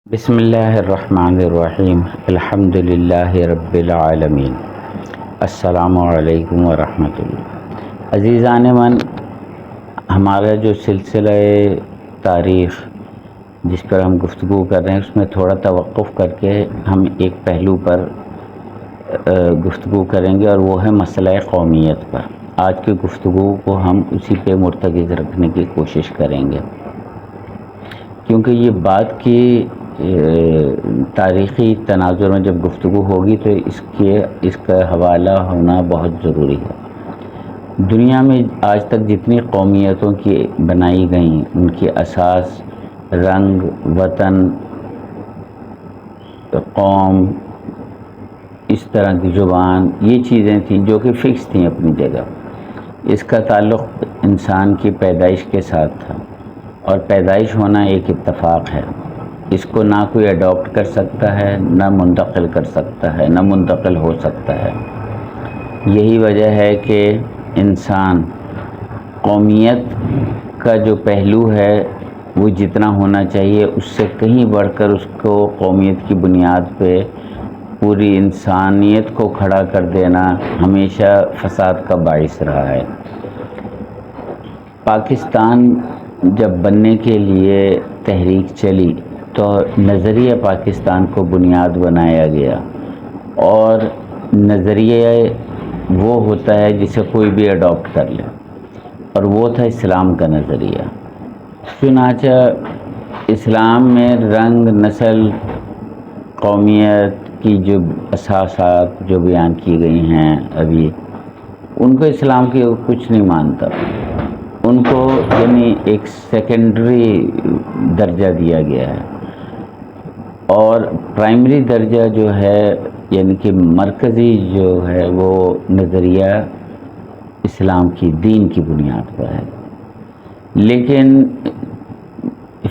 بسم اللہ الرحمن الرحیم الحمد للہ رب العالمین السلام علیکم ورحمۃ اللہ۔ عزیزان من، ہمارا جو سلسلہ تاریخ جس پر ہم گفتگو کر رہے ہیں اس میں تھوڑا توقف کر کے ہم ایک پہلو پر گفتگو کریں گے، اور وہ ہے مسئلہ قومیت پر۔ آج کی گفتگو کو ہم اسی پہ مرتکز رکھنے کی کوشش کریں گے، کیونکہ یہ بات کی تاریخی تناظر میں جب گفتگو ہوگی تو اس کا حوالہ ہونا بہت ضروری ہے۔ دنیا میں آج تک جتنی قومیتوں کی بنائی گئیں، ان کی اساس رنگ، وطن، قوم، اس طرح کی زبان، یہ چیزیں تھیں جو کہ فکس تھیں اپنی جگہ۔ اس کا تعلق انسان کی پیدائش کے ساتھ تھا، اور پیدائش ہونا ایک اتفاق ہے۔ اس کو نہ کوئی اڈاپٹ کر سکتا ہے، نہ منتقل کر سکتا ہے، نہ منتقل ہو سکتا ہے۔ یہی وجہ ہے کہ انسان قومیت کا جو پہلو ہے وہ جتنا ہونا چاہیے اس سے کہیں بڑھ کر اس کو قومیت کی بنیاد پہ پوری انسانیت کو کھڑا کر دینا ہمیشہ فساد کا باعث رہا ہے۔ پاکستان جب بننے کے لیے تحریک چلی تو نظریہ پاکستان کو بنیاد بنایا گیا، اور نظریہ وہ ہوتا ہے جسے کوئی بھی اڈاپٹ کر لے، اور وہ تھا اسلام کا نظریہ۔ چنانچہ اسلام میں رنگ، نسل، قومیت کی جو اساسات جو بیان کی گئی ہیں ابھی، ان کو اسلام کی کچھ نہیں مانتا، ان کو یعنی ایک سیکنڈری درجہ دیا گیا ہے، اور پرائمری درجہ جو ہے یعنی کہ مرکزی جو ہے وہ نظریہ اسلام کی دین کی بنیاد پر ہے۔ لیکن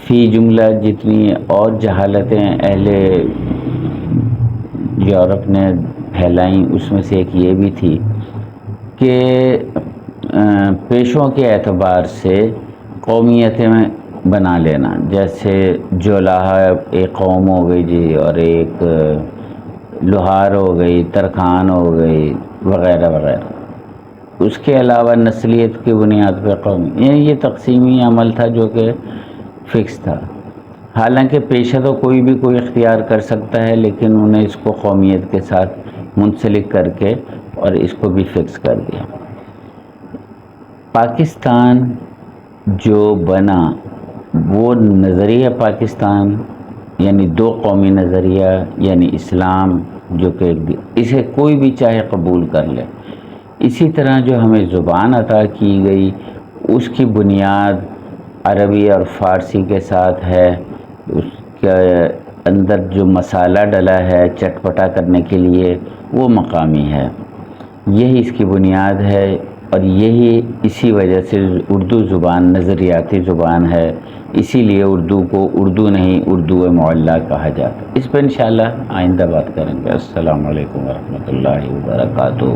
فی جملہ جتنی اور جہالتیں اہل یورپ نے پھیلائیں، اس میں سے ایک یہ بھی تھی کہ پیشوں کے اعتبار سے قومیتیں بنا لینا، جیسے جولاہا ایک قوم ہو گئی جی، اور ایک لوہار ہو گئی، ترکھان ہو گئی، وغیرہ وغیرہ۔ اس کے علاوہ نسلیت کی بنیاد پہ قوم، یہ تقسیمی عمل تھا جو کہ فکس تھا۔ حالانکہ پیشہ تو کوئی بھی کوئی اختیار کر سکتا ہے، لیکن انہیں اس کو قومیت کے ساتھ منسلک کر کے اور اس کو بھی فکس کر دیا۔ پاکستان جو بنا وہ نظریہ پاکستان یعنی دو قومی نظریہ یعنی اسلام، جو کہ اسے کوئی بھی چاہے قبول کر لے۔ اسی طرح جو ہمیں زبان عطا کی گئی اس کی بنیاد عربی اور فارسی کے ساتھ ہے، اس کے اندر جو مسالہ ڈلا ہے چٹپٹا کرنے کے لیے وہ مقامی ہے، یہی اس کی بنیاد ہے، اور یہی اسی وجہ سے اردو زبان نظریاتی زبان ہے، اسی لیے اردو کو اردو نہیں اردو معلیٰ کہا جاتا ہے۔ اس پہ انشاءاللہ آئندہ بات کریں گے۔ السلام علیکم ورحمۃ اللہ وبرکاتہ۔